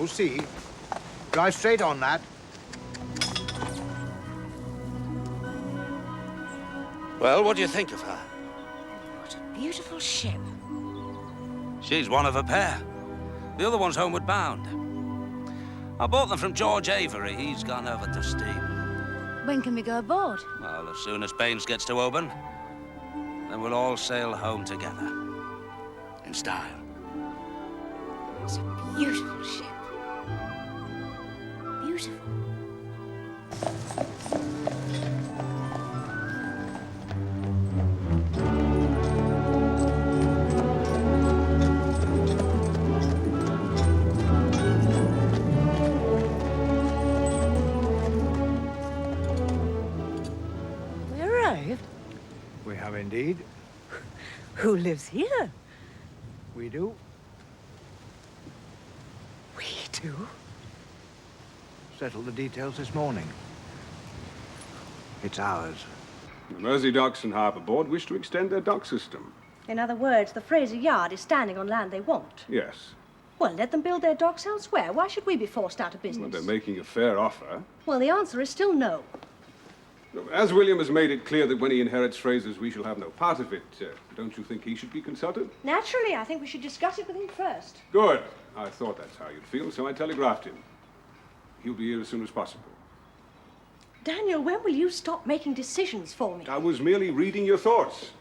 You'll see. Drive straight on that. Well, what do you think of her? What a beautiful ship. She's one of a pair. The other one's homeward bound. I bought them from George Avery. He's gone over to steam. When can we go aboard? Well, as soon as Baines gets to Oban, then we'll all sail home together. In style. It's a beautiful ship. Beautiful. We arrived? We have indeed. Who lives here? We do. We do? Settled the details this morning. It's ours. The Mersey Docks and Harbour Board wish to extend their dock system. In other words, the Fraser Yard is standing on land they want. Yes. Well, let them build their docks elsewhere. Why should we be forced out of Well, business? they're making a fair offer. Well, the answer is still no. As William has made it clear that when he inherits Fraser's, we shall have no part of it, don't you think he should be consulted? Naturally, I think we should discuss it with him first. Good. I thought that's how you'd feel, so I telegraphed him. He'll be here as soon as possible. Daniel, when will you stop making decisions for me? I was merely reading your thoughts,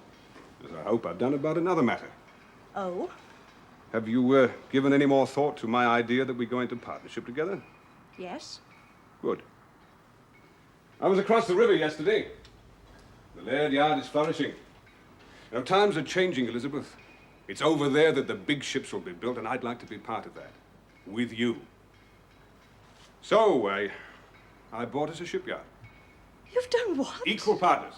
as I hope I've done about another matter. Oh? Have you given any more thought to my idea that we go into partnership together? Yes. Good. I was across the river yesterday. The Laird Yard is flourishing. You know, times are changing, Elizabeth. It's over there that the big ships will be built, and I'd like to be part of that. With you. So, I bought us a shipyard. You've done what? Equal partners.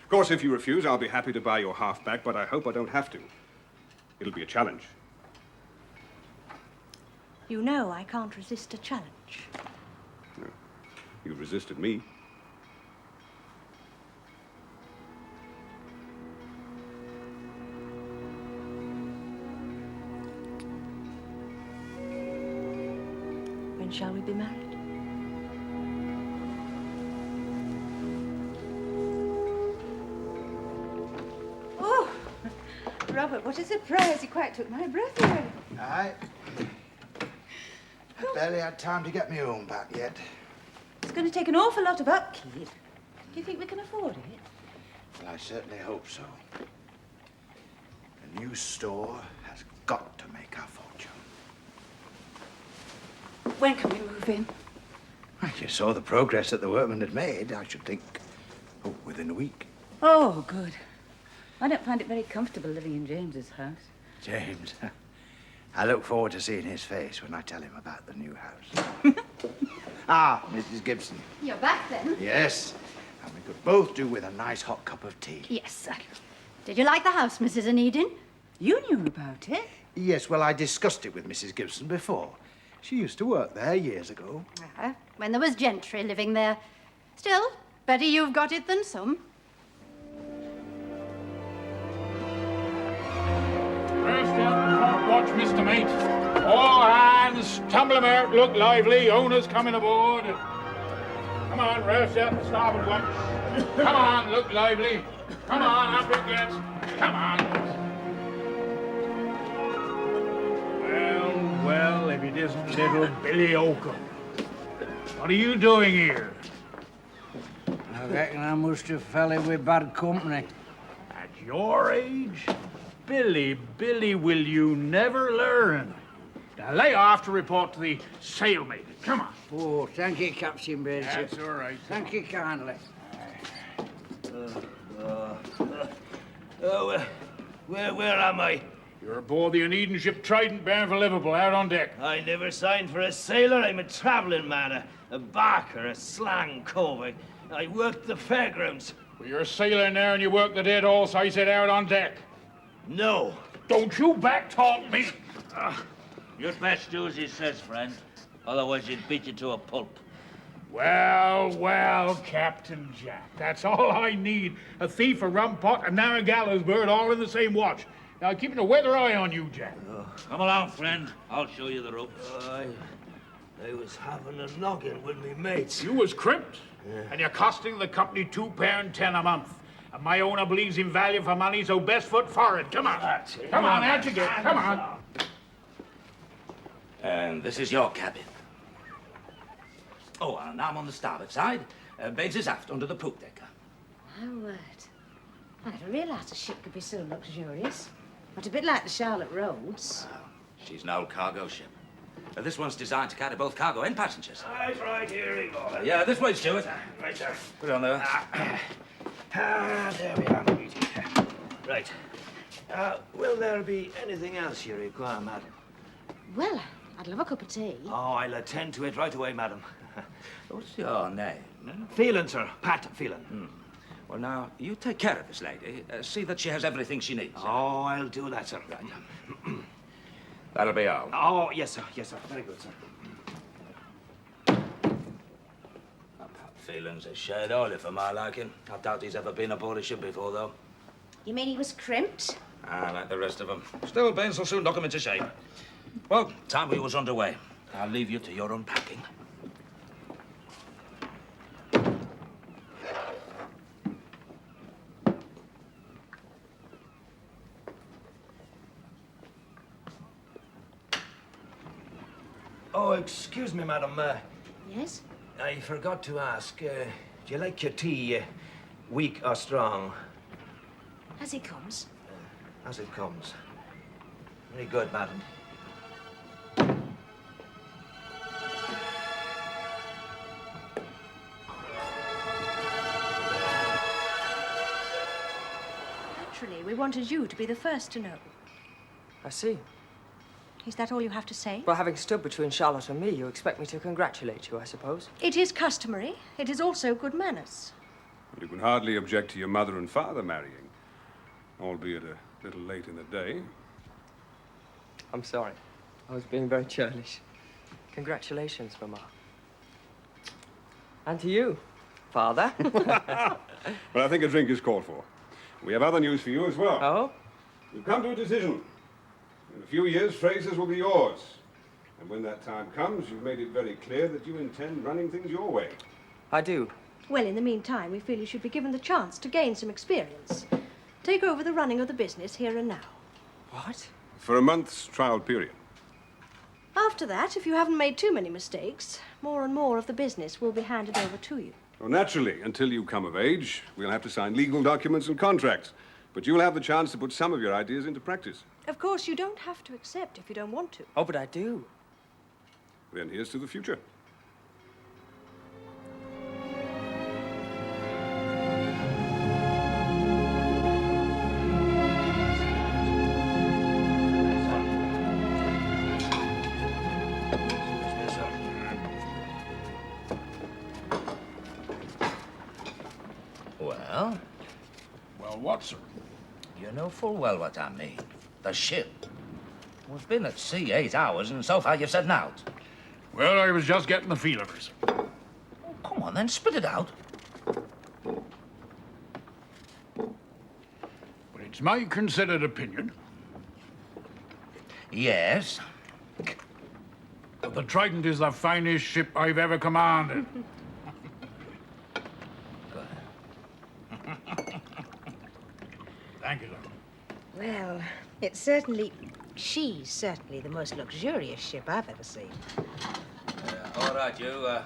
Of course, if you refuse, I'll be happy to buy your half back, but I hope I don't have to. It'll be a challenge. You know I can't resist a challenge. No. You resisted me. When shall we be married? Oh, Robert, what a surprise. You quite took my breath away. Aye. I barely had time to get me home back yet. It's going to take an awful lot of upkeep. Do you think we can afford it? Well, I certainly hope so. A new store has got to make our fortune. When can we move in? Well, you saw the progress that the workmen had made, I should think, within a week. Oh, good. I don't find it very comfortable living in James's house. James, I look forward to seeing his face when I tell him about the new house. Ah, Mrs. Gibson. You're back then? Yes, and we could both do with a nice hot cup of tea. Yes, sir. Did you like the house, Mrs. Onedin? You knew about it. Yes, well, I discussed it with Mrs. Gibson before. She used to work there years ago. When there was gentry living there. Still, better you've got it than some. First out the front watch, Mr. Mate. All hands, tumble 'em out, look lively. Owner's coming aboard. Come on, roast out the starboard watch. Come on, look lively. Come on, up it gets. Come on. Well, if it isn't little Billy Oakham. What are you doing here? I reckon I must have fell in with bad company. At your age? Billy, will you never learn? Now lay off to report to the sailmate. Come on. Oh, thank you, Captain Basie. That's all right. Thank you kindly. Where am I? You're aboard the Onedin ship Trident bound for Liverpool, out on deck. I never signed for a sailor. I'm a travelling man, a barker, a slang cove. I worked the fairgrounds. Well, you're a sailor now and you work the dead horse. I said out on deck. No. Don't you back-talk me. You'd best do as he says, friend. Otherwise he'd beat you to a pulp. Well, Captain Jack. That's all I need. A thief, a rum pot, and now a gallows bird all in the same watch. Now, keeping a weather eye on you, Jack. Come along, friend. I'll show you the ropes. I was having a noggin with me mates. You was crimped, and you're costing the company £2.10 a month. And my owner believes in value for money, so best foot forward. Come on. Come on, out you get. Come on. And this is your cabin. Oh, and I'm on the starboard side. Bates is aft under the poop decker. Oh, right. I never realised a ship could be so luxurious. But a bit like the Charlotte Rhodes. She's an old cargo ship. This one's designed to carry both cargo and passengers. Right, here we go. Yeah, this way, Stuart. Right, sir. Put it on there. There we are, my beauty. Right. Will there be anything else you require, madam? Well, I'd love a cup of tea. Oh, I'll attend to it right away, madam. What's your name? Phelan, sir. Pat Phelan. Well, now, you take care of this lady. See that she has everything she needs. Oh, I'll do that, sir. Right. That'll be all. Oh, yes, sir. Yes, sir. Very good, sir. Phelan's a shade oily for my liking. I doubt he's ever been aboard a ship before, though. You mean he was crimped? Like the rest of them. Still, Baines will soon knock him into shape. Well, time we was underway. I'll leave you to your unpacking. Oh, excuse me, madam. Yes? I forgot to ask, do you like your tea weak or strong? As he comes. As it comes. Very good, madam. Naturally, we wanted you to be the first to know. I see. Is that all you have to say? Well, having stood between Charlotte and me, you expect me to congratulate you, I suppose. It is customary. It is also good manners. You can hardly object to your mother and father marrying, albeit a little late in the day. I'm sorry. I was being very churlish. Congratulations, Mama. And to you, Father. Well, I think a drink is called for. We have other news for you as well. Oh? We've come to a decision. In a few years, Fraser's will be yours. And when that time comes, you've made it very clear that you intend running things your way. I do. Well, in the meantime, we feel you should be given the chance to gain some experience. Take over the running of the business here and now. What? For a month's trial period. After that, if you haven't made too many mistakes, more and more of the business will be handed over to you. Well, naturally, until you come of age, we'll have to sign legal documents and contracts. But you'll have the chance to put some of your ideas into practice. Of course, you don't have to accept if you don't want to. Oh, but I do. Then here's to the future. Well? Well, what, sir? You know full well what I mean. The ship. We've been at sea 8 hours, and so far you've said naught. Well, I was just getting the feel of her, sir. Oh, come on, then, spit it out. But it's my considered opinion Yes. that the Trident is the finest ship I've ever commanded. Thank you, sir. Well, she's certainly the most luxurious ship I've ever seen. All right, you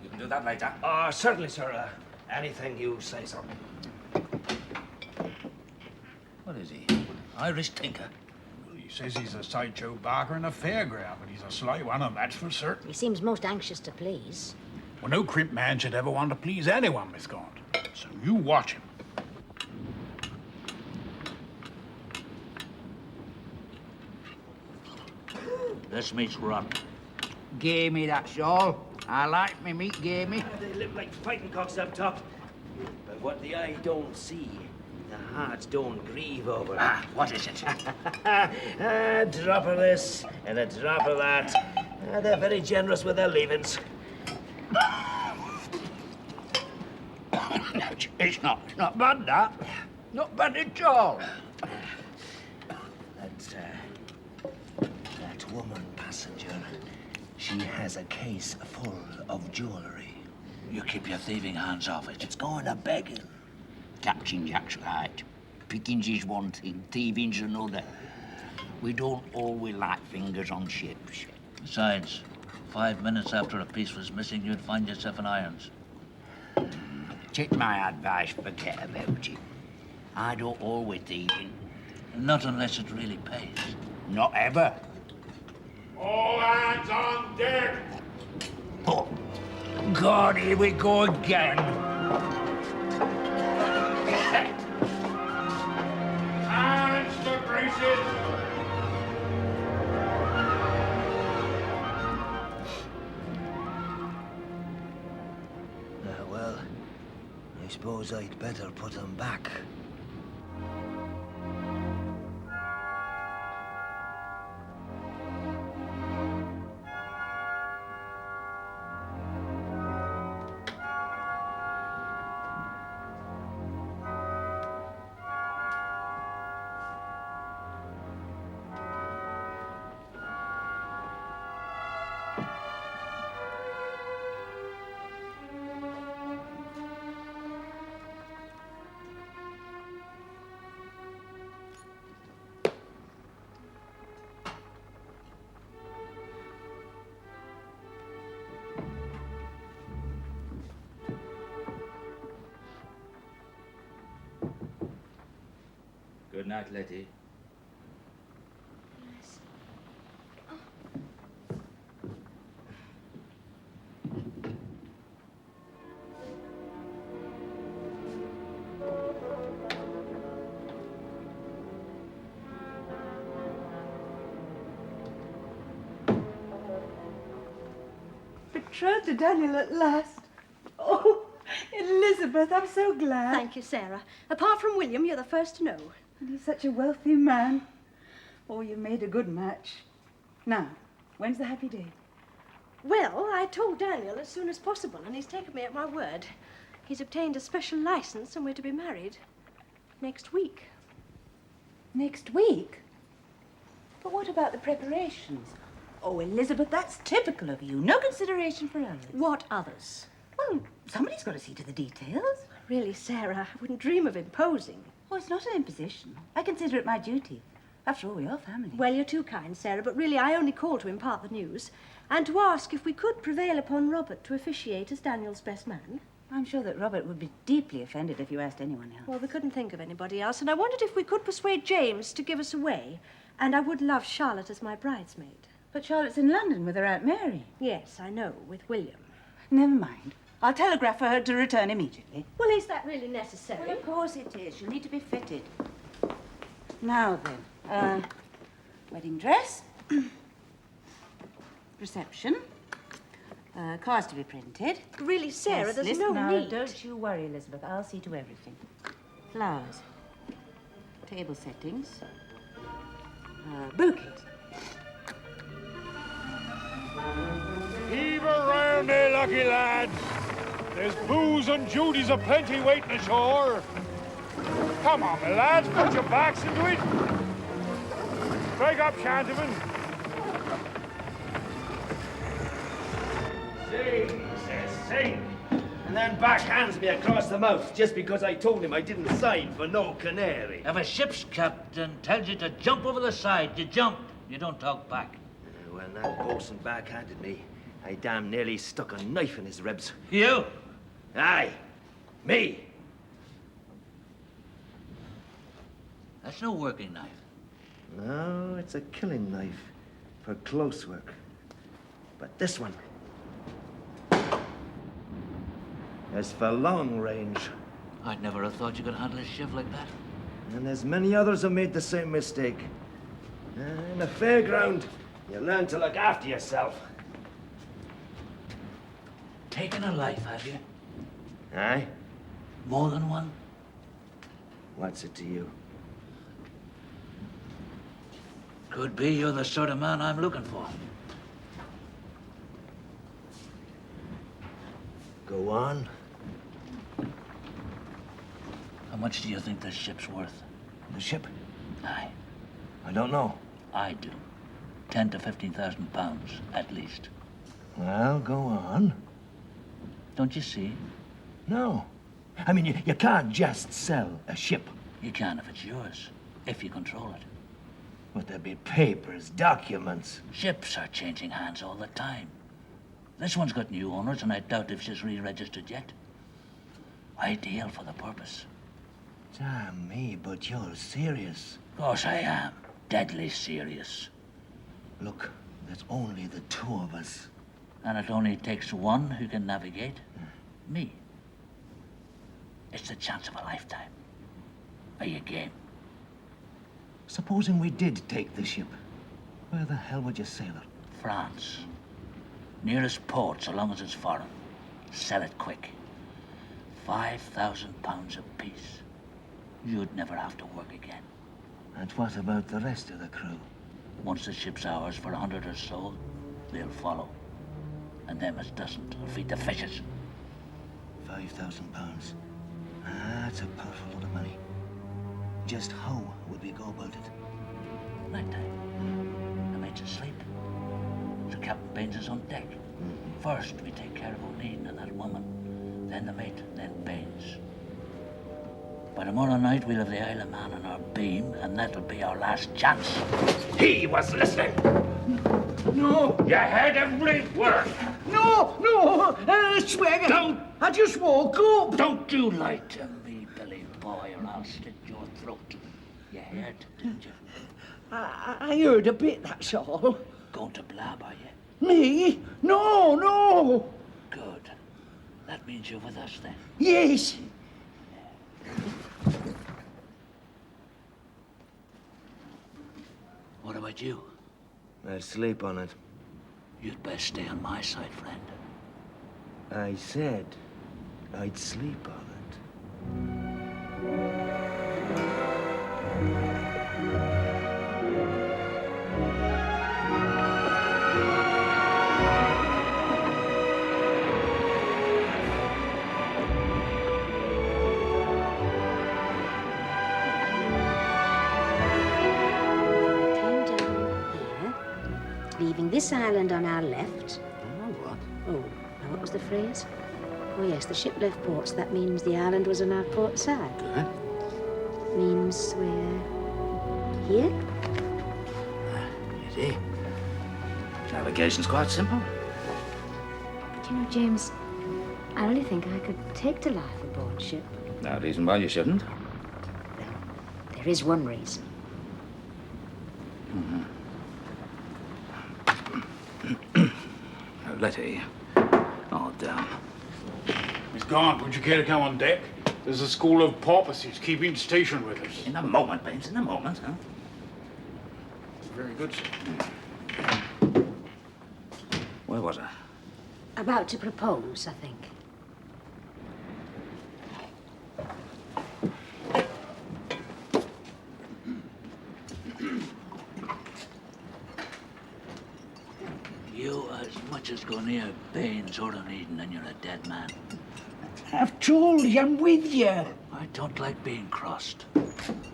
can do that later. Certainly, sir. Anything you say, sir. What is he? Irish tinker? He says he's a sideshow barker and a fairground, but he's a sly one, and that's for certain. He seems most anxious to please. Well, no crimp man should ever want to please anyone, Miss Gaunt. So you watch him. This meat's rotten. Gamey, that's all. I like me meat gamey. They live like fighting cocks up top. But what the eye don't see, the heart don't grieve over. What is it? A drop of this and a drop of that. They're very generous with their leavings. It's not bad, that. Not bad at all. woman passenger. She has a case full of jewellery. You keep your thieving hands off it. It's going a begging. Captain Jack's right. Pickings is one thing, thieving's another. We don't always like fingers on ships. Besides, 5 minutes after a piece was missing, you'd find yourself in irons. Take my advice, forget about it. I don't always thieving. Not unless it really pays. Not ever. All hands on deck. Oh, God, here we go again. Hands to braces. Well, I suppose I'd better put them back. Good night, Letty. Betrothed to Daniel at last. Oh, Elizabeth, I'm so glad. Thank you, Sarah. Apart from William, you're the first to know. And he's such a wealthy man. Oh, you made a good match. Now, when's the happy day? Well, I told Daniel as soon as possible, and he's taken me at my word. He's obtained a special license, and we're to be married next week. Next week? But what about the preparations? Oh, Elizabeth, that's typical of you. No consideration for others. What others? Well, somebody's got to see to the details. Really, Sarah, I wouldn't dream of imposing. Oh, it's not an imposition. I consider it my duty. After all, we are family. Well, you're too kind, Sarah, but really I only called to impart the news and to ask if we could prevail upon Robert to officiate as Daniel's best man. I'm sure that Robert would be deeply offended if you asked anyone else. Well, we couldn't think of anybody else, and I wondered if we could persuade James to give us away. And I would love Charlotte as my bridesmaid. But Charlotte's in London with her Aunt Mary. Yes, I know, with William. Never mind. I'll telegraph for her to return immediately. Well, is that really necessary? Well, of course it is. She'll need to be fitted. Now then, wedding dress, reception, cards to be printed. Really, Sarah, Yes, there's listen, no now, need. Don't you worry, Elizabeth. I'll see to everything. Flowers, table settings, bouquets. Heave around there, lucky lads. There's booze and duties aplenty waiting ashore. Come on, my lads, put your backs into it. Strike up, Shantyman. Sing, says sing. And then backhands me across the mouth just because I told him I didn't sign for no canary. If a ship's captain tells you to jump over the side, you jump. You don't talk back. When that bosun backhanded me, I damn nearly stuck a knife in his ribs. You? Aye, me. That's no working knife. No, it's a killing knife for close work. But this one is for long range. I'd never have thought you could handle a ship like that. And there's many others who made the same mistake. In the fairground, you learn to look after yourself. Taken a life, have you? Aye? More than one? What's it to you? Could be you're the sort of man I'm looking for. Go on. How much do you think this ship's worth? The ship? Aye. I don't know. I do. 10 to 15,000 pounds, at least. Well, go on. Don't you see? No. I mean, you can't just sell a ship. You can if it's yours, if you control it. But there'd be papers, documents. Ships are changing hands all the time. This one's got new owners, and I doubt if she's re-registered yet. Ideal for the purpose. Damn me, but you're serious. Of course I am. Deadly serious. Look, there's only the two of us. And it only takes one who can navigate. Me. It's the chance of a lifetime. Are you game? Supposing we did take the ship, where the hell would you sail it? France. Nearest port, so long as it's foreign. Sell it quick. 5,000 pounds apiece. You'd never have to work again. And what about the rest of the crew? Once the ship's ours for 100 or so, they'll follow. And them as doesn't will feed the fishes. 5,000 pounds. That's a powerful lot of money. Just how would we go about it? Nighttime. The mate's asleep. So Captain Baines is on deck. First, we take care of Onedin and that woman. Then the mate, then Baines. By tomorrow night, we'll have the Isle of Man on our beam, and that'll be our last chance. He was listening. No! You heard every word. No! Swear it! Don't! I just woke up! Don't you lie to me, Billy boy, or I'll slit your throat. You heard, didn't you? I heard a bit, that's all. Going to blab, are you? Me? No! Good. That means you're with us, then. Yes. What about you? I'll sleep on it. You'd best stay on my side, friend. I said I'd sleep on it. Leaving this island on our left. Oh, what? Oh, now what was the phrase? Oh, yes, the ship left port, so that means the island was on our port side. Good. Means we're here? You see? Navigation's quite simple. But you know, James, I really think I could take to life aboard ship. No reason why you shouldn't. There is one reason. Mm-hmm. Letty. Oh, damn. Miss Gaunt, would you care to come on deck? There's a school of porpoises keeping station with us. In a moment, Baines, in a moment, huh? Very good, sir. Where was I? About to propose, I think. You as much as go near Baines or Onedin and you're a dead man. I've told you I'm with you. I don't like being crossed.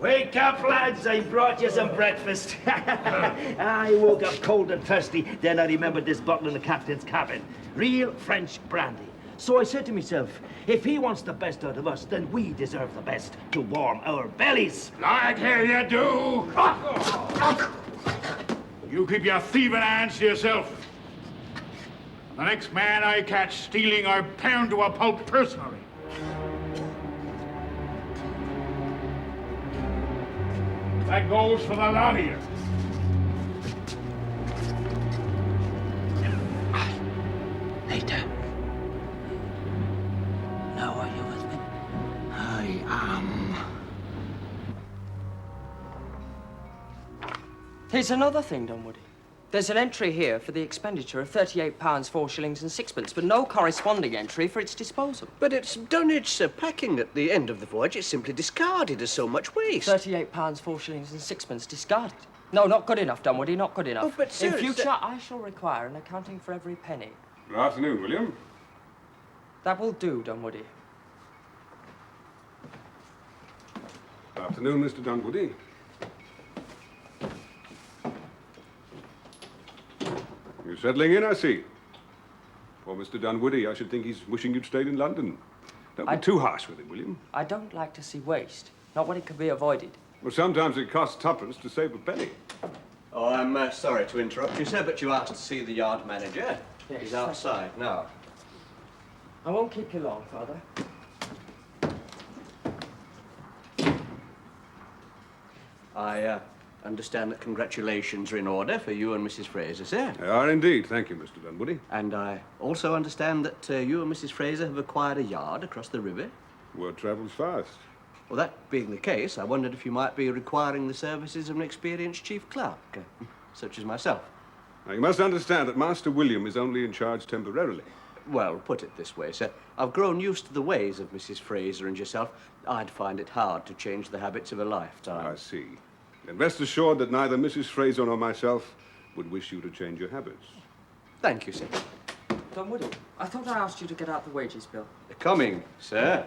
Wake up, lads. I brought you some breakfast. I woke up cold and thirsty. Then I remembered this bottle in the captain's cabin. Real French brandy. So I said to myself, if he wants the best out of us, then we deserve the best to warm our bellies. Like hell you do! You keep your thieving hands to yourself. The next man I catch stealing, I pound to a pulp personally. That goes for the lot of you. Later. Now are you with me? I am. Here's another thing, Dunwoody. There's an entry here for the expenditure of £38, 4 shillings and sixpence, but no corresponding entry for its disposal. But it's dunnage packing at the end of the voyage. It's simply discarded as so much waste. £38, 4 shillings and sixpence discarded. No, not good enough, Dunwoody, not good enough. Oh, but sir, in it's future, I shall require an accounting for every penny. Good afternoon, William. That will do, Dunwoody. Good afternoon, Mr. Dunwoody. You're settling in, I see. Poor Mr. Dunwoody, I should think he's wishing you'd stayed in London. Don't be too harsh with him, William. I don't like to see waste. Not when it can be avoided. Well, sometimes it costs tuppence to save a penny. Oh, I'm sorry to interrupt you, sir, but you asked to see the yard manager. Yes. He's outside now. I won't keep you long, Father. I understand that congratulations are in order for you and Mrs. Fraser, sir. They are indeed. Thank you, Mr. Dunwoody. And I also understand that you and Mrs. Fraser have acquired a yard across the river. Word travels fast. Well, that being the case, I wondered if you might be requiring the services of an experienced chief clerk, such as myself. Now, you must understand that Master William is only in charge temporarily. Well, put it this way, sir. I've grown used to the ways of Mrs. Fraser and yourself. I'd find it hard to change the habits of a lifetime. I see. And rest assured that neither Mrs. Fraser nor myself would wish you to change your habits. Thank you, sir. Dunwoody, I thought I asked you to get out the wages bill. Coming, sir.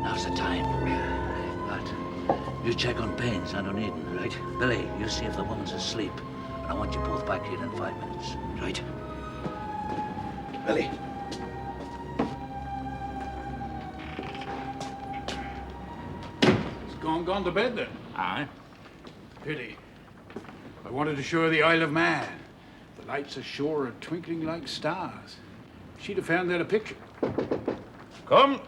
Now's the time. But you check on Baines and Onedin, right? Billy, you see if the woman's asleep. And I want you both back here in 5 minutes, right? Billy. He's gone to bed then. Aye. Pity. I wanted to show her the Isle of Man. The lights ashore are twinkling like stars. She'd have found that a picture. Come.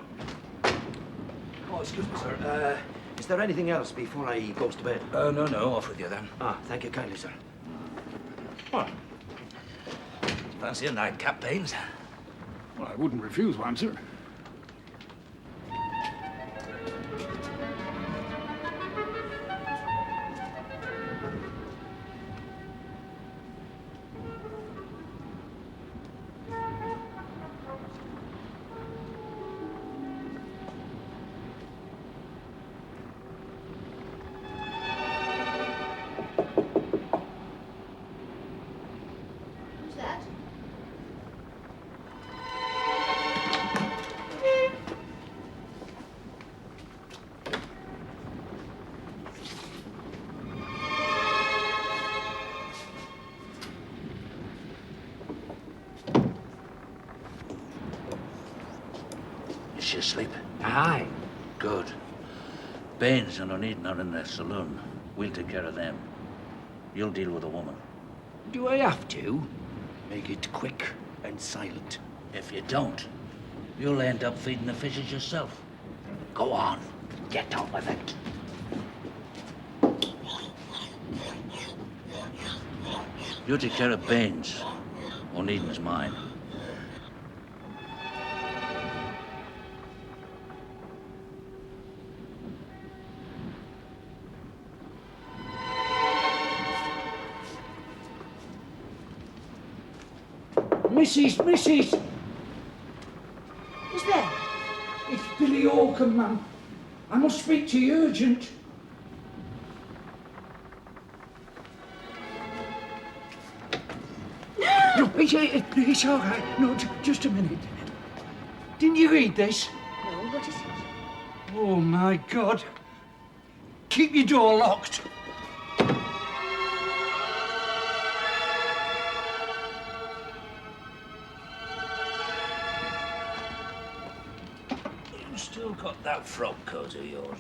Oh, excuse me, sir. Is there anything else before I goes to bed? No, off with you then. Ah, thank you kindly, sir. What? Fancy a nightcap, Baines? Well, I wouldn't refuse one, sir. Who's that? Is she asleep? Aye. Good. Baines and Onedin are in the saloon. We'll take care of them. You'll deal with the woman. Do I have to? Make it quick and silent. If you don't, you'll end up feeding the fishes yourself. Go on. Get on with it. You take care of Baines. Onedin's mine. Mrs. Who's there? It's Billy Orkham, ma'am. I must speak to you urgent. No, it's all right. No, just a minute. Didn't you read this? No, what is it? Oh, my God. Keep your door locked. You still got that frock coat of yours,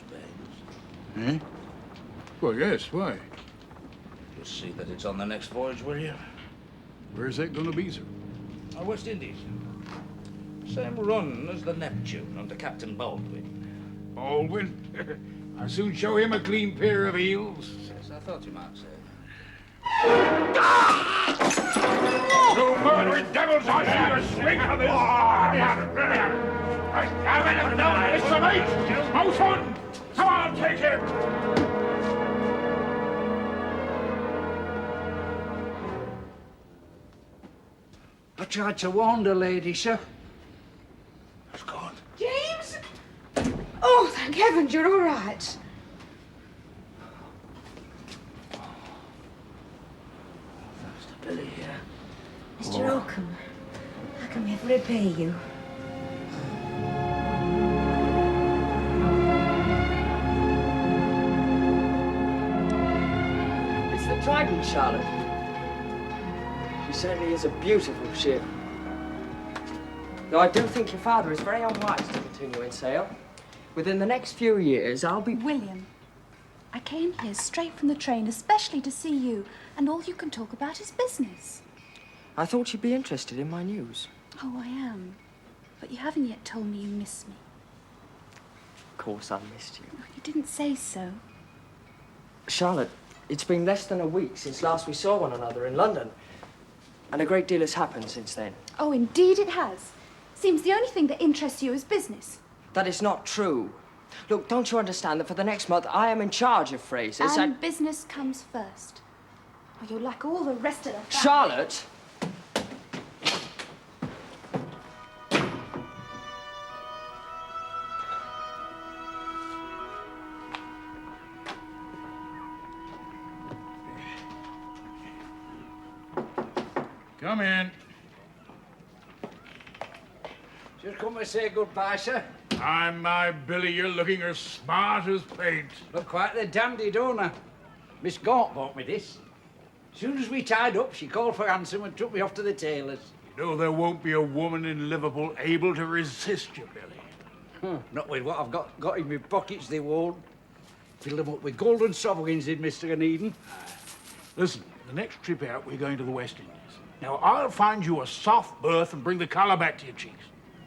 Baines? Hmm? Well, yes, why? You'll see that it's on the next voyage, will you? Where's that going to be, sir? West Indies. Same run as the Neptune under Captain Baldwin. Baldwin? I'll soon show him a clean pair of heels. Yes, I thought you might say. You murdering devils, I see you swing for this! Mr. Mate! Most one! Come on, take him! I tried to warn the lady, sir. It's gone. James? Oh, thank heavens you're all right. Billy here. Mr. Oakham, how can we ever repay you? It's the Trident, Charlotte. She certainly is a beautiful ship. Though I do think your father is very unwise to continue in sail. Within the next few years, I'll be... William, I came here straight from the train, especially to see you, and all you can talk about is business. I thought you'd be interested in my news. Oh, I am. But you haven't yet told me you miss me. Of course I missed you. Oh, you didn't say so. Charlotte, it's been less than a week since last we saw one another in London. And a great deal has happened since then. Oh, indeed it has. Seems the only thing that interests you is business. That is not true. Look, don't you understand that for the next month I am in charge of Fraser's And business comes first. Or you're like all the rest of the family. Charlotte! Come in. Just come to say goodbye, sir. I'm my Billy. You're looking as smart as paint. Look quite the dandy, don't I? Miss Gaunt bought me this. As soon as we tied up, she called for ransom and took me off to the tailor's. You know, there won't be a woman in Liverpool able to resist you, Billy. Not with what I've got in my pockets, they won't. Fill them up with golden sovereigns in, Mr. Onedin. Listen, the next trip out, we're going to the West Indies. Now, I'll find you a soft berth and bring the colour back to your cheeks.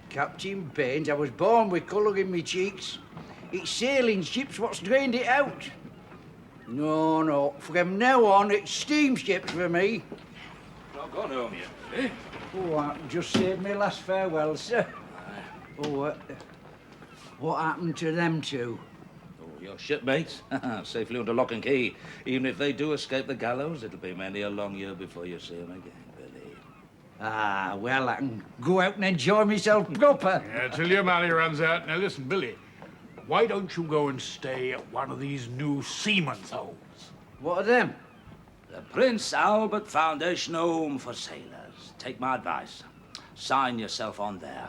Captain Baines, I was born with colour in my cheeks. It's sailing ships what's drained it out. No, from now on, it's steamships for me. Not gone home yet, eh? Oh, I just saved me last farewell, sir. Oh, what happened to them two? Oh, your shipmates? Safely under lock and key. Even if they do escape the gallows, it'll be many a long year before you see them again, Billy. Ah, well, I can go out and enjoy myself proper. Yeah, till your money runs out. Now, listen, Billy, why don't you go and stay at one of these new seamen's homes? What are them? The Prince Albert Foundation Home for Sailors. Take my advice. Sign yourself on there.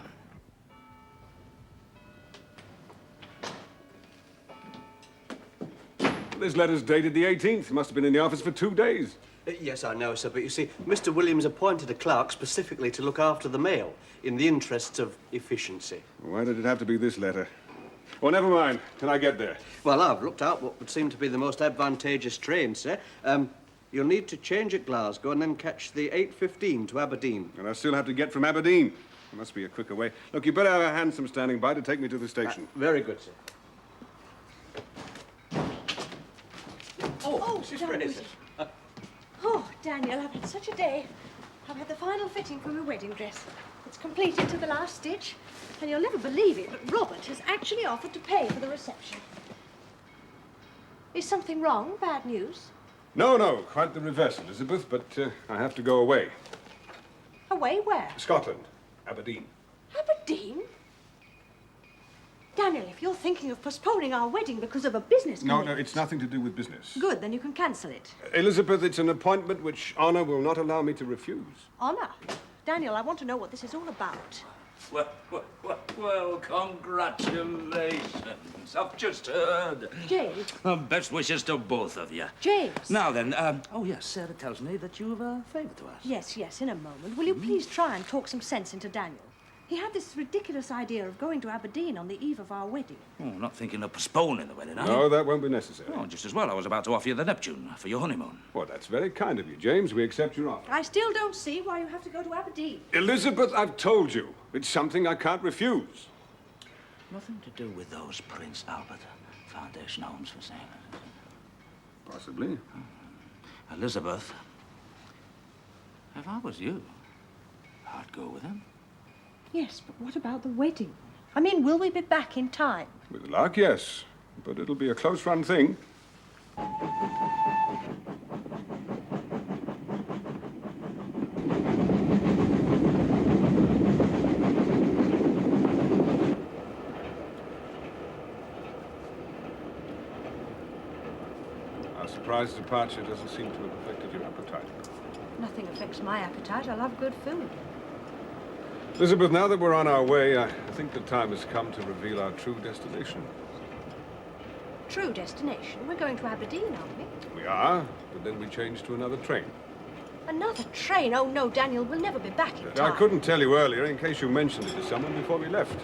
This letter's dated the 18th. Must have been in the office for 2 days. Yes, I know, sir, but you see, Mr. Williams appointed a clerk specifically to look after the mail in the interests of efficiency. Why did it have to be this letter? Well, never mind. Can I get there? Well, I've looked out what would seem to be the most advantageous train, sir. You'll need to change at Glasgow and then catch the 8:15 to Aberdeen. And I still have to get from Aberdeen. There must be a quicker way. Look, you better have a hansom standing by to take me to the station. Very good, sir. Oh, Mrs. Daniel. Fraser. Oh, Daniel, I've had such a day. I've had the final fitting for my wedding dress. It's completed to the last stitch. And you'll never believe it, but Robert has actually offered to pay for the reception. Is something wrong? Bad news? No, quite the reverse, Elizabeth, but I have to go away. Away where? Scotland, Aberdeen. Aberdeen? Daniel, if you're thinking of postponing our wedding because of a business No, commitment... it's nothing to do with business. Good, then you can cancel it. Elizabeth, it's an appointment which honour will not allow me to refuse. Honour? Daniel, I want to know what this is all about. Well, congratulations. I've just heard. James? Best wishes to both of you. James? Now then, oh yes, Sarah tells me that you've a favour to ask. Yes, in a moment. Will you please try and talk some sense into Daniel? He had this ridiculous idea of going to Aberdeen on the eve of our wedding. Oh, not thinking of postponing the wedding, are you? No, that won't be necessary. Oh, just as well. I was about to offer you the Neptune for your honeymoon. Well, that's very kind of you, James. We accept your offer. I still don't see why you have to go to Aberdeen. Elizabeth, I've told you. It's something I can't refuse. Nothing to do with those Prince Albert Foundation Homes for Sailors. Possibly. Elizabeth, if I was you, I'd go with him. Yes, but what about the wedding? I mean, will we be back in time? With luck, yes. But it'll be a close-run thing. Our surprise departure doesn't seem to have affected your appetite. Nothing affects my appetite. I love good food. Elizabeth, now that we're on our way, I think the time has come to reveal our true destination. True destination? We're going to Aberdeen, aren't we? We are, but then we change to another train. Another train? Oh, no, Daniel, we'll never be back in I time. couldn't tell you earlier in case you mentioned it to someone before we left.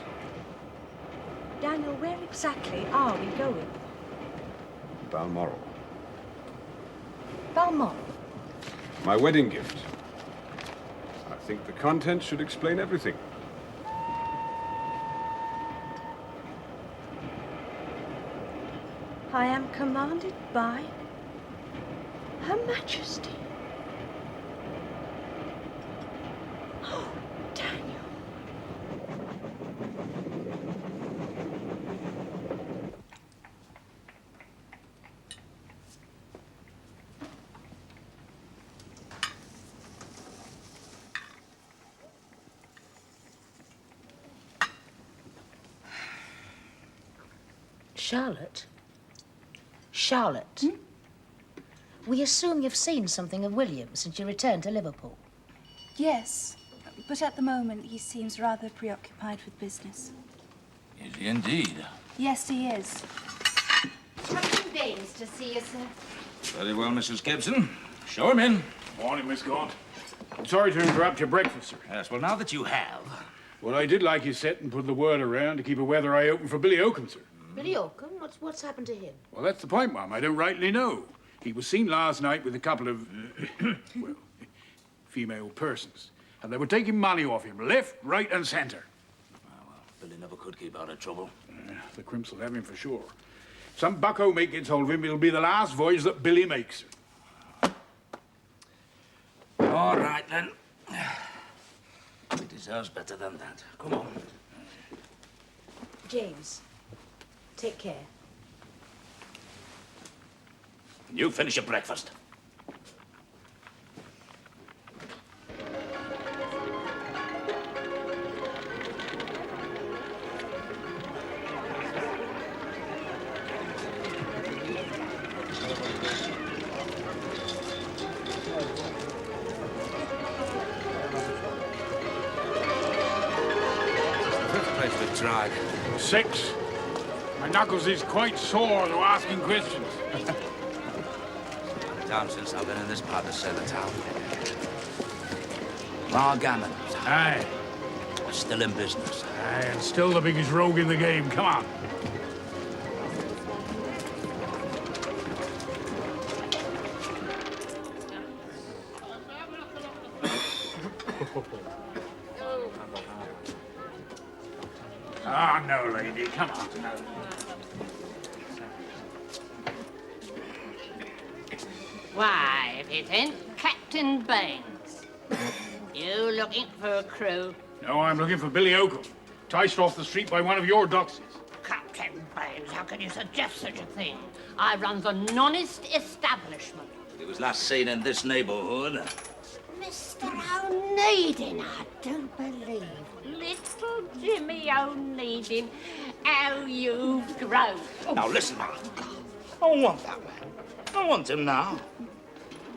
Daniel, where exactly are we going? Balmoral. Balmoral? My wedding gift. I think the contents should explain everything. I am commanded by Her Majesty. Oh, Daniel. Charlotte? Charlotte? We assume you've seen something of William since you returned to Liverpool. Yes, but at the moment he seems rather preoccupied with business. Is he indeed? Yes, he is. Captain Baines to see you, sir. Very well, Mrs. Gibson. Show him in. Morning, Miss Gaunt. I'm sorry to interrupt your breakfast, sir. Yes, well, now that you have... Well, I did like you set and put the word around to keep a weather eye open for Billy Oakham, sir. Billy Oakham? What's happened to him? Well, that's the point, Mum. I don't rightly know. He was seen last night with a couple of, well, female persons. And they were taking money off him, left, right, and centre. Well, Billy never could keep out of trouble. The crimps will have him for sure. If some bucko mate gets hold of him, it'll be the last voyage that Billy makes. All right, then. He deserves better than that. Come on. James, take care. You finish your breakfast. Tried. 6. My knuckles is quite sore to asking questions. Time since I've been in this part of the town. Gammon. Aye. Still in business. Aye, and still the biggest rogue in the game. Come on. Ah, no, lady. Come on. No. Why, if it ain't Captain Baines. You looking for a crew? No, I'm looking for Billy Oakham. Ticed off the street by one of your doxies. Captain Baines, how can you suggest such a thing? I run the nonest establishment. He was last seen in this neighborhood. Mr. Onedin, I don't believe. Little Jimmy Onedin, how you've grown. Now, listen, man. I don't want that man. I want him now.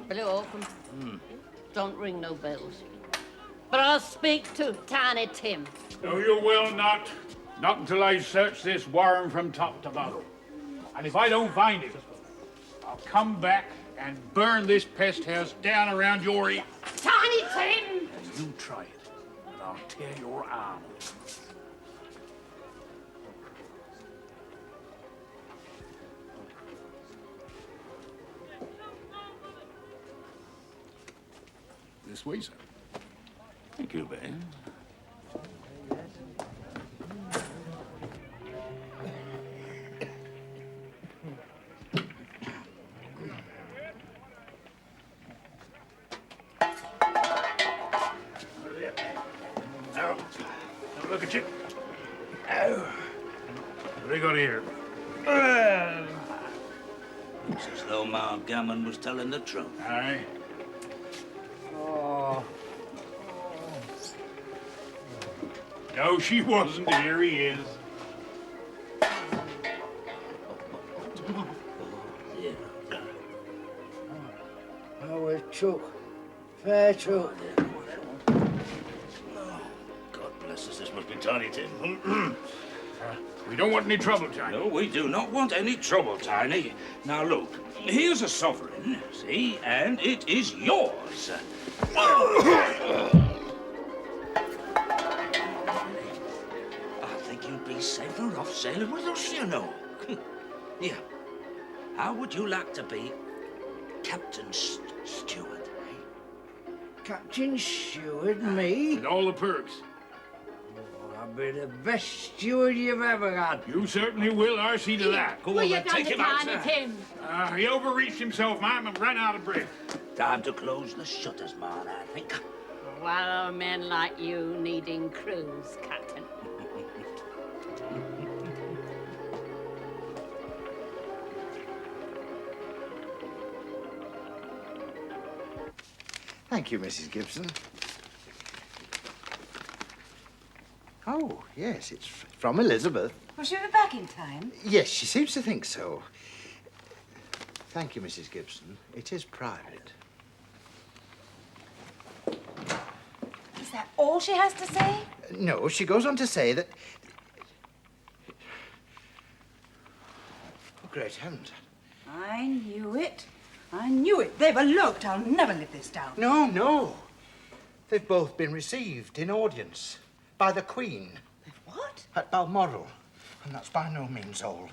Billy Oakham, don't ring no bells. But I'll speak to Tiny Tim. No, you will not. Not until I search this warren from top to bottom. And if I don't find him, I'll come back and burn this pest house down around your ear. Tiny Tim! You try it, and I'll tear your arm. This way, sir. Thank you, Ben. Now, look at you. What do we got here? Looks as though Gammon was telling the truth. Aye. Oh. No, she wasn't. Here he is. Oh, we're took. Fair took. God Tiny Tim. We don't want any trouble, Tiny. No, we do not want any trouble, Tiny. Now, look, here's a sovereign, see, and it is yours. I think you'd be safer off sailing with us, you know. Here, how would you like to be Captain Steward, eh? Captain Steward, me? With all the perks. I'll be the best steward you've ever had. You certainly will, I'll see to that. Go on, then, take him outside. Tim? He overreached himself, ma'am, and ran out of breath. Time to close the shutters, man, I think. Why are men like you needing crews, Captain? Thank you, Mrs. Gibson. Oh, yes, it's from Elizabeth. Will she be back in time? Yes, she seems to think so. Thank you, Mrs. Gibson. It is private. Is that all she has to say? No, she goes on to say that... Oh, great heavens. I knew it. I knew it. They've eloped. I'll never live this down. No, no. They've both been received in audience by the Queen. What? At Balmoral. And that's by no means all.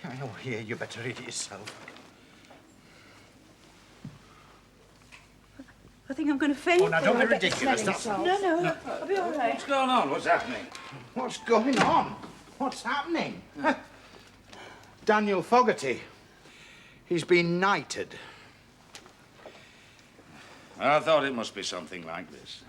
Oh, here, you better read it yourself. I think I'm going to faint. Oh, now, don't be ridiculous. That's... No, I'll be all right. What's going on? What's happening? What's going on? What's happening? Daniel Fogarty. He's been knighted. I thought it must be something like this.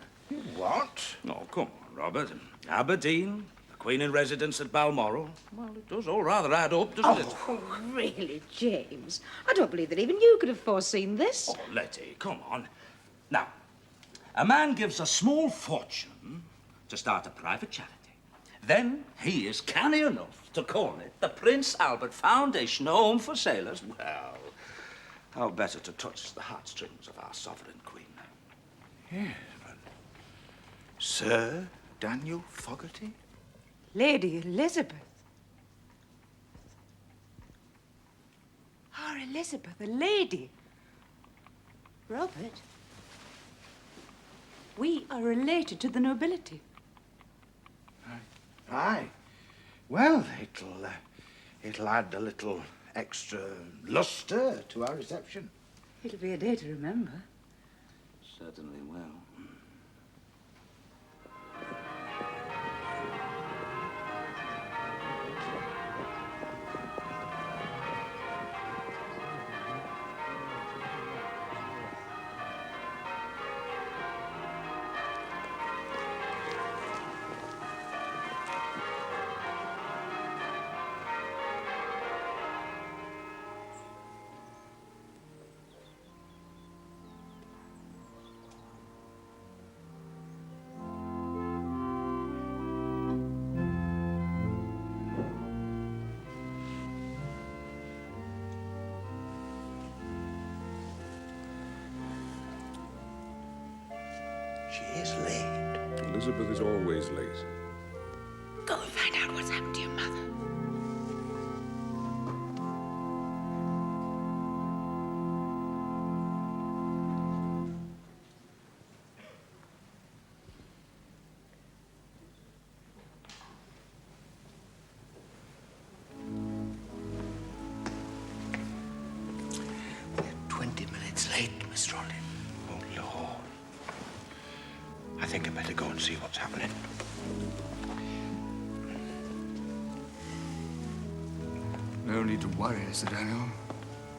What? Oh, come on, Robert. Aberdeen, the Queen in residence at Balmoral. Well, it does all rather add up, doesn't it? Oh, really, James? I don't believe that even you could have foreseen this. Oh, Letty, come on. Now, a man gives a small fortune to start a private charity. Then he is canny enough to call it the Prince Albert Foundation Home for Sailors. Well, how better to touch the heartstrings of our sovereign queen? Yes, but... Sir Daniel Fogarty? Lady Elizabeth. Our Elizabeth, a lady. Robert, we are related to the nobility. Aye. Well, it'll add a little extra lustre to our reception. It'll be a day to remember. Certainly will. She is late. Elizabeth is always late. Go and find out what's happened to your mother. We're 20 minutes late, Miss Ronnie. Oh, Lord. I think I'd better go and see what's happening. No need to worry, Sir Daniel.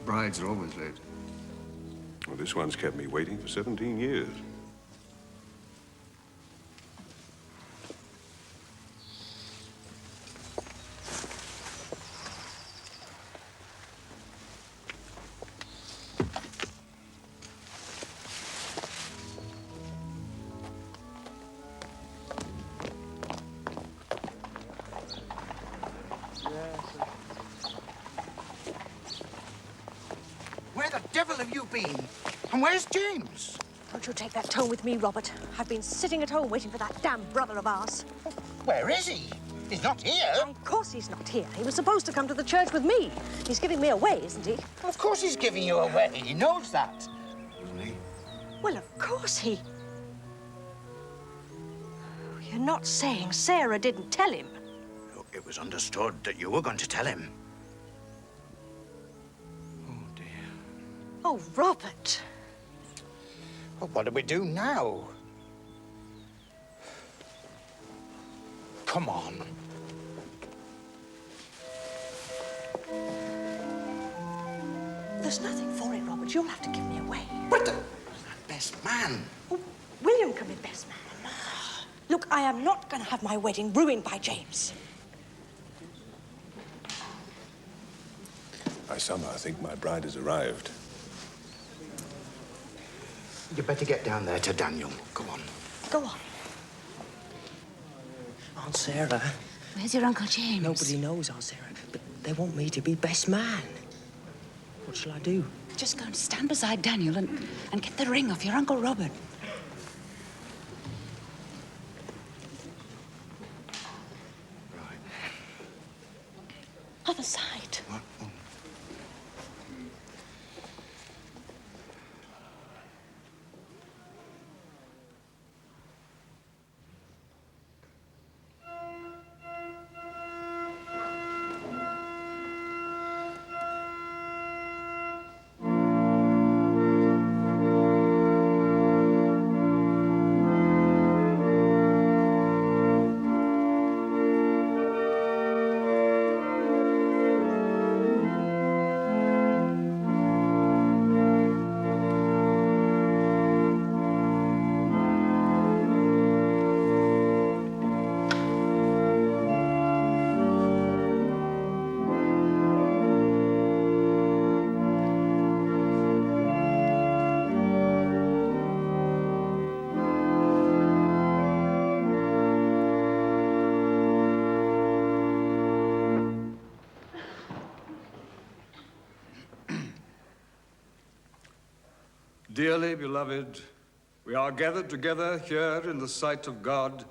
Brides are always late. Well, this one's kept me waiting for 17 years. Where the devil have you been? And where's James? Don't you take that tone with me, Robert. I've been sitting at home waiting for that damn brother of ours. Where is he? He's not here. Of course he's not here. He was supposed to come to the church with me. He's giving me away, isn't he? Of course he's giving you away. He knows that. Well, of course he... You're not saying Sarah didn't tell him? Look, it was understood that you were going to tell him. Oh, Robert. Well, what do we do now? Come on. There's nothing for it, Robert. You'll have to give me away. But best man. Oh, William can be best man. Look, I am not going to have my wedding ruined by James. I somehow think my bride has arrived. You better get down there to Daniel. Go on. Go on. Aunt Sarah. Where's your Uncle James? Nobody knows, Aunt Sarah, but they want me to be best man. What shall I do? Just go and stand beside Daniel and get the ring off your Uncle Robert. Other side. Dearly beloved, we are gathered together here in the sight of God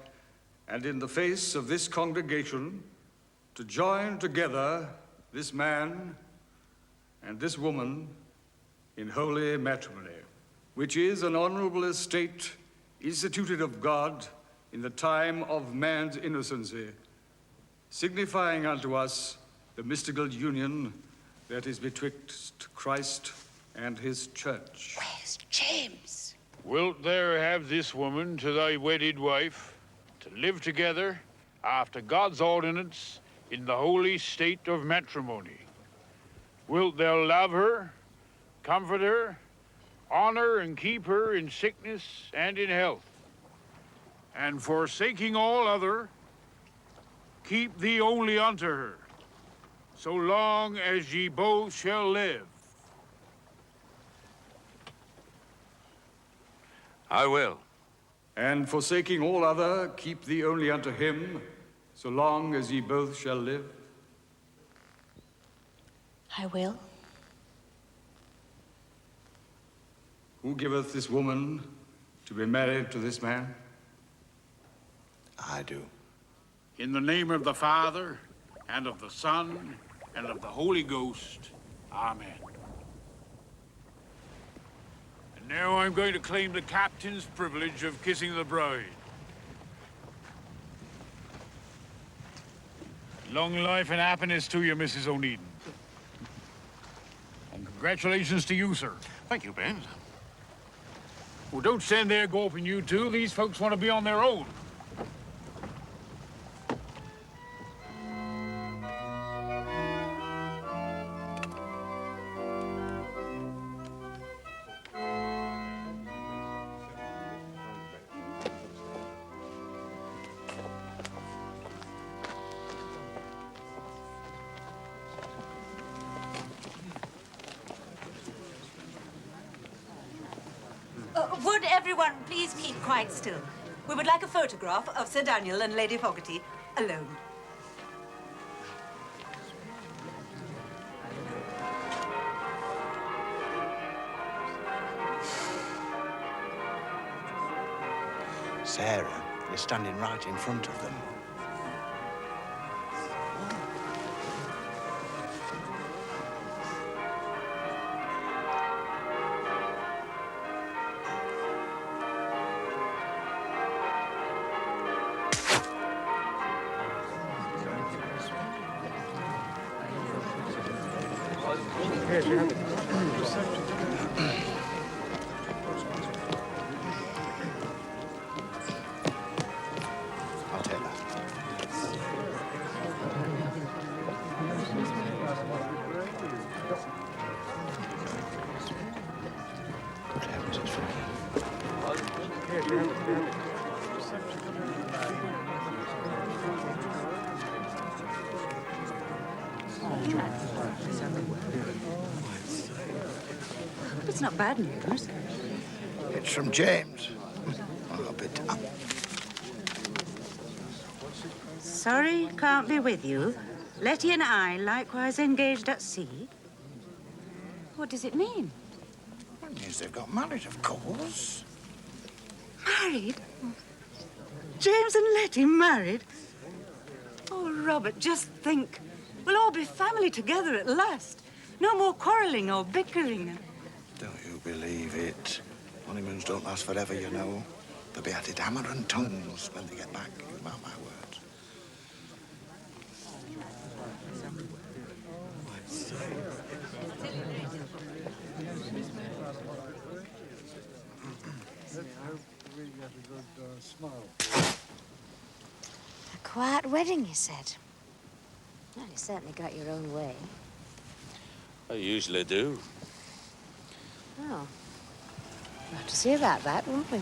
and in the face of this congregation to join together this man and this woman in holy matrimony, which is an honorable estate instituted of God in the time of man's innocency, signifying unto us the mystical union that is betwixt Christ and his church. Where's James? Wilt thou have this woman to thy wedded wife, to live together after God's ordinance in the holy state of matrimony? Wilt thou love her, comfort her, honor and keep her in sickness and in health, and forsaking all other, keep thee only unto her, so long as ye both shall live? I will. And forsaking all other, keep thee only unto him, so long as ye both shall live. I will. Who giveth this woman to be married to this man? I do. In the name of the Father, and of the Son, and of the Holy Ghost. Amen. And now I'm going to claim the captain's privilege of kissing the bride. Long life and happiness to you, Mrs. Onedin. And congratulations to you, sir. Thank you, Ben. Well, don't stand there gawping, you two. These folks want to be on their own. Would everyone please keep quite still? We would like a photograph of Sir Daniel and Lady Fogarty alone. Sarah is standing right in front of them. I'll take that. Good heavens, it's It's not bad news. It's from James. Oh, a bit up. Sorry, can't be with you. Letty and I likewise engaged at sea. What does it mean? It means they've got married, of course. Married? James and Letty married? Oh, Robert, just think. We'll all be family together at last. No more quarrelling or bickering. Don't you believe it? Honeymoons don't last forever, you know. They'll be at it hammer and tongs when they get back. You mark my words. A quiet wedding, you said. Well, you certainly got your own way. I usually do. Oh. We'll have to see about that, won't we?